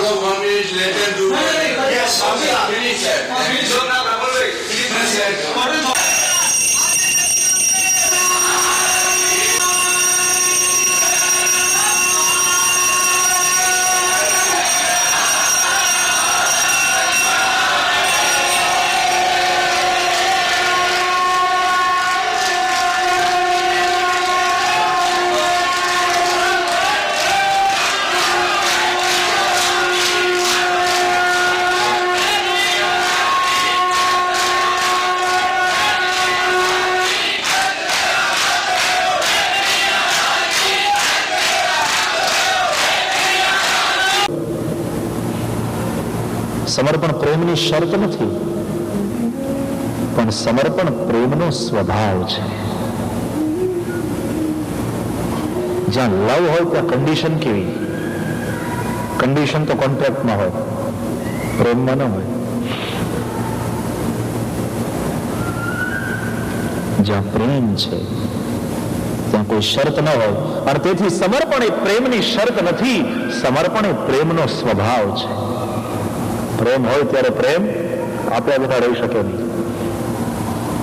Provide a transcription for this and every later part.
go 1 minute later to yes, finish it. સમર્પણ પ્રેમની શરત નથી, પણ સમર્પણ પ્રેમનો સ્વભાવ છે. જ્યાં લવ હોય ત્યાં કન્ડિશન કેવી? કન્ડિશન તો કોન્ટ્રાક્ટમાં હોય, પ્રેમમાં ન હોય. જ્યાં પ્રેમ છે ત્યાં કોઈ શરત ન હોય, અને તેથી સમર્પણ એ પ્રેમની શરત નથી, સમર્પણ એ પ્રેમનો સ્વભાવ છે. प्रेम हो त्यारे प्रेम आप बिना रही सके नहीं.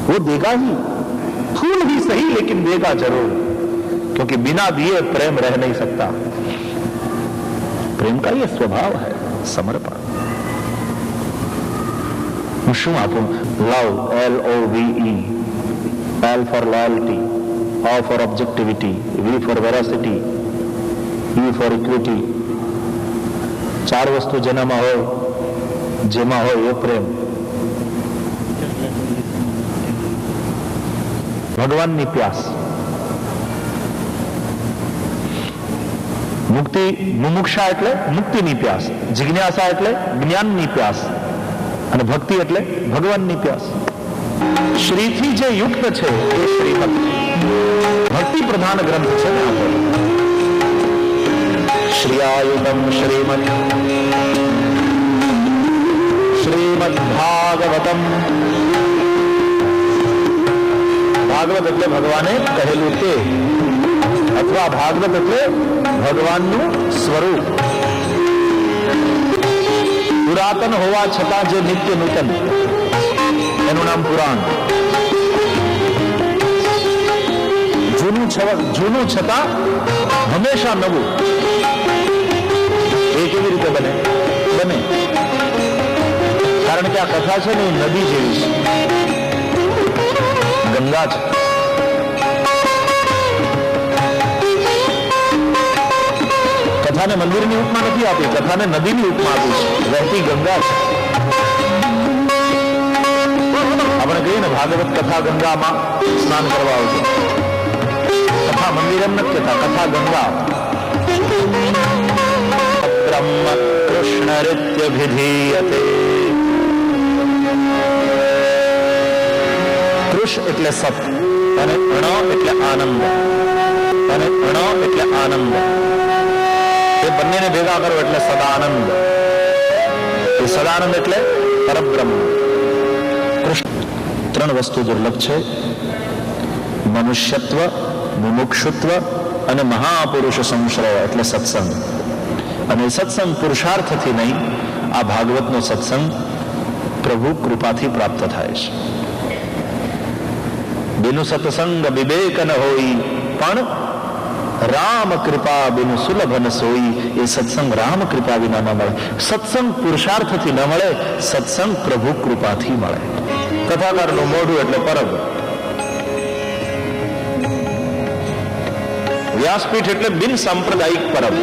वो देगा ही, फूल ही सही लेकिन देगा जरूर, क्योंकि बिना दिए प्रेम रह नहीं सकता. प्रेम का ये स्वभाव है समर्पण. હું શું આપું? લવ, LOVE, L for loyalty, O for objectivity, V for veracity, E for equity. 4 વસ્તુ જેનામાં હોય, જેમાં હોય એ પ્રેમ. ભગવાનની પ્યાસ. મુક્તિ, મુમુક્ષા એટલે મુક્તિની પ્યાસ, જિજ્ઞાસા એટલે જ્ઞાનની પ્યાસ, અને ભક્તિ એટલે ભગવાનની પ્યાસ. શ્રીથી જે યુક્ત છે એ શ્રીમદ ભક્તિ પ્રધાન ગ્રંથ છે ને આપણો. શ્રીયાયુતમ શ્રીમદ શ્રીમદ ભાગવતમ. ભાગવત એટલે ભગવાને કહેલું તે, અથવા ભાગવત એટલે ભગવાનનું સ્વરૂપ. પુરાતન હોવા છતાં જે નિત્ય નૂતન, એનું નામ પુરાણ. જૂનું છતાં હંમેશા નવું. એ કેવી રીતે બને? કારણ કે આ કથા છે ને એ નદી જેવી છે, ગંગા છે. કથાને મંદિરની ઉપમા નથી આપી, કથાને નદીની ઉપમા આપી છે. વહેતી ગંગા છે. આપણે કહીએ ને ભાગવત કથા ગંગામાં સ્નાન કરવા આવજો. કથા મંદિર એમ નથી કહેતા, કથા ગંગા. બ્રહ્મ કૃષ્ણ રીત્યભિધીયતે. કૃષ એટલે સત, અને અણ એટલે આનંદ, અને અણ એટલે આનંદ. એ બંનેને ભેગા કરો એટલે સદાનંદ. એ સદાનંદ એટલે પરબ્રહ્મ. કૃષ્ણ. 3 વસ્તુ દુર્લભ છે: મનુષ્યત્વ, મુમુક્ષુત્વ અને મહાપુરુષ સંશ્રય એટલે સત્સંગ. અને સત્સંગ પુરુષાર્થથી નહીં, આ ભાગવતનો સત્સંગ પ્રભુ કૃપાથી પ્રાપ્ત થાય છે. બિનુ સત્સંગ વિવેક ન હોઈ, પણ રામ કૃપા બિનુ સુલભ ન સોઈ. એ સત્સંગ રામ કૃપા વિના ન મળે. સત્સંગ પુરુષાર્થથી ન મળે, સત્સંગ પ્રભુ કૃપાથી મળે. કથાકારનું મોઢું એટલે પરબ. વ્યાસપીઠ એટલે બિન સાંપ્રદાયિક પરબ.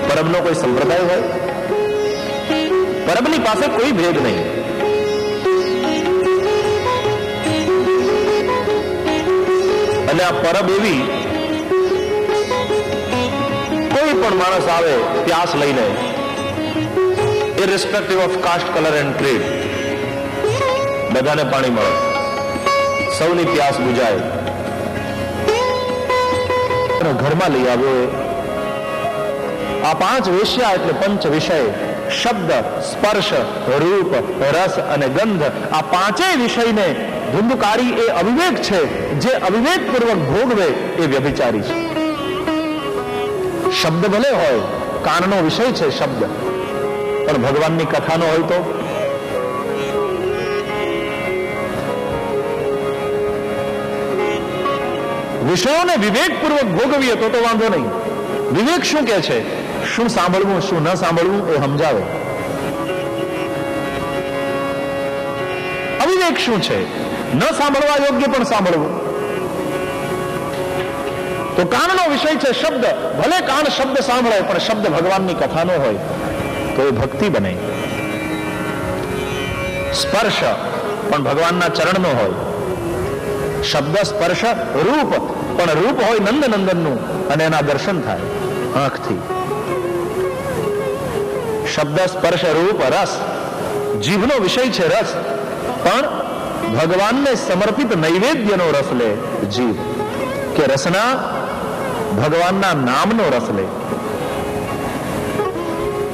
પરબનો કોઈ સંપ્રદાય હોય? પરબની પાસે કોઈ ભેદ નહીં. અને આ પરબ એવી, કોઈ પણ માણસ આવે પ્યાસ લઈને, irrespective of caste, color and creed, બધાને પાણી મળે, સૌની પ્યાસ બુજાય. ઘરમાં લઈ આવ્યો. આ 5 વેશ્યા એટલે 5 વિષય: શબ્દ, સ્પર્શ, રૂપ, રસ અને ગંધ. આ 5 વિષયને ધુંધકારી એ અવિવેક છે. જે અવિવેક પૂર્વક ભોગવે એ વ્યભિચારી છે. શબ્દ ભલે હોય, કાનનો વિષય છે શબ્દ, પણ ભગવાનની કથાનો હોય તો વિષયોને વિવેકપૂર્વક ભોગવીએ તો વાંધો નહીં. વિવેક શું કહે છે? શું સાંભળવું, શું ન સાંભળવું એ સમજાવે. અવિવેક શું છે? ન સાંભળવા યોગ્ય પણ સાંભળવું. તો કાનનો વિષય છે શબ્દ. ભલે કાન શબ્દ સાંભળે, પણ શબ્દ ભગવાનની કથાનો હોય તો એ ભક્તિ બને. સ્પર્શ પણ ભગવાનના ચરણનો હોય. શબ્દ સ્પર્શ રૂપ પણ રૂપ હોય નંદનંદનનું, અને એના દર્શન થાય આંખથી. શબ્દ સ્પર્શ રૂપ રસ, જીભનો વિષય છે રસ, પણ ભગવાનને સમર્પિત નૈવેદ્યનો રસ લે જીભ, કે રસના ભગવાનના નામનો રસ લે.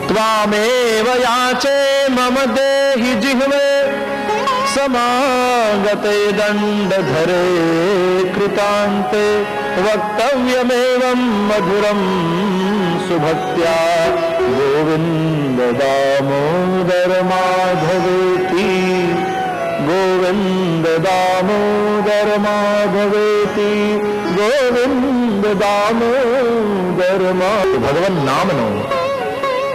ત્વામેવ યાચે મમ દેહી જીહવે સમાગતે દંડધરે કૃતાંતે વક્તવ્યમેવં મધુરં સુભક્ત્યા ગોવિંદ દામોદર માધવેતિ ગોવિંદ દામોદર માધવેતિ ગોવિંદ દામોદર માધવ. ભગવાન નામનો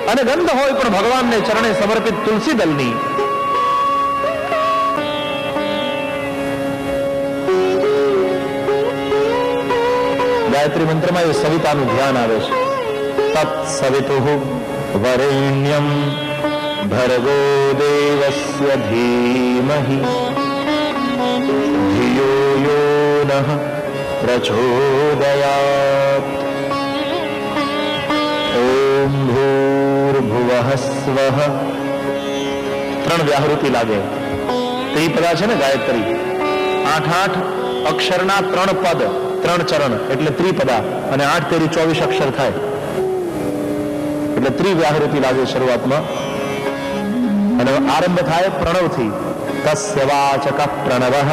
અને ગંધ હોય પણ ભગવાનને ચરણે સમર્પિત તુલસી દલની. ગાયત્રી મંત્રમાં એ સવિતાનું ધ્યાન આવે છે. તત્સવિતુઃ વરેણ્યં ભર્ગો દેવસ્ય ધીમહિ ધિયો યો નઃ પ્રચોદયાત. ઓમ ભૂર્ભુવઃ સ્વઃ. 3 વ્યાહૃતિ લાગે. ત્રિપદા છે ને ગાયત્રી, 8 અક્ષરના 3 પદ, 3 ચરણ એટલે ત્રિપદા, અને 8 તેરી 24 અક્ષર થાય એટલે ત્રિવ્યાહૃતિ લાગે શરૂઆતમાં. અને આરંભ થાય પ્રણવથી. તસ્ય વાચક પ્રણવઃ.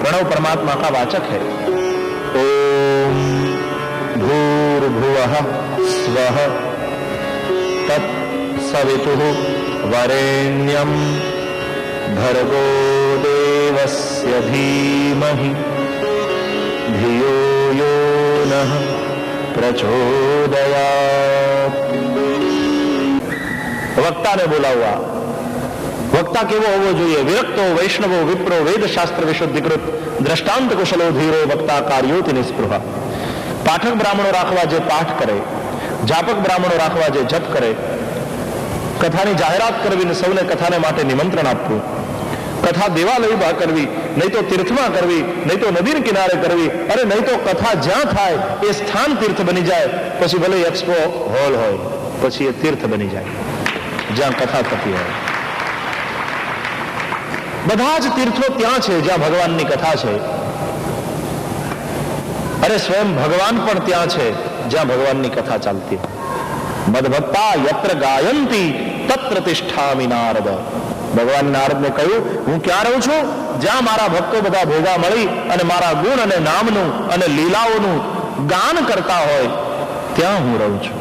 प्रणव परमात्मा का वाचक है. ओम भूर्भुवः स्वः तत्सवितुः वरेण्यं भर्गो देवस्य धीमहि धियो यो नः प्रचोदयात्. वक्ता ने बोलावा. वक्ता केवो होवो જોઈએ? વિરક્તો વૈષ્ણવો વિપ્રો વેદશાસ્ત્ર વિશુદ્ધિકૃત દ્રષ્ટાંત કુશલો ધીરો વક્તા કાર્યોતિ નિસ્પૃહા. પાઠક બ્રાહ્મણો રાખવા જે પાઠ કરે, જાપક બ્રાહ્મણો રાખવા જે જપ કરે, કથાની જાહેરાત કરવી ને સૌને કથાને માટે નિમંત્રણ આપવું, કથા દેવાલયમાં કરવી, નહીં તો તીર્થમાં કરવી, નહીં તો નદીના કિનારે કરવી, અને નહીં તો કથા જ્યાં થાય એ સ્થાન તીર્થ બની જાય. પછી ભલે એક્સપો હોલ હોય, પછી એ તીર્થ બની જાય જ્યાં કથા થતી હોય. બધા જ તીર્થો ત્યાં છે જ્યાં ભગવાનની કથા છે. અરે સ્વયં ભગવાન પણ ત્યાં છે જ્યાં ભગવાનની કથા ચાલતી. મદભક્તા યત્ર ગાયંતી તત્ર તિષ્ઠામિ નારદ. ભગવાન નારદને કહ્યું, હું ક્યાં રહું છું? જ્યાં મારા ભક્તો બધા ભેગા મળી અને મારા ગુણ અને નામનું અને લીલાઓનું ગાન કરતા હોય ત્યાં હું રહું છું.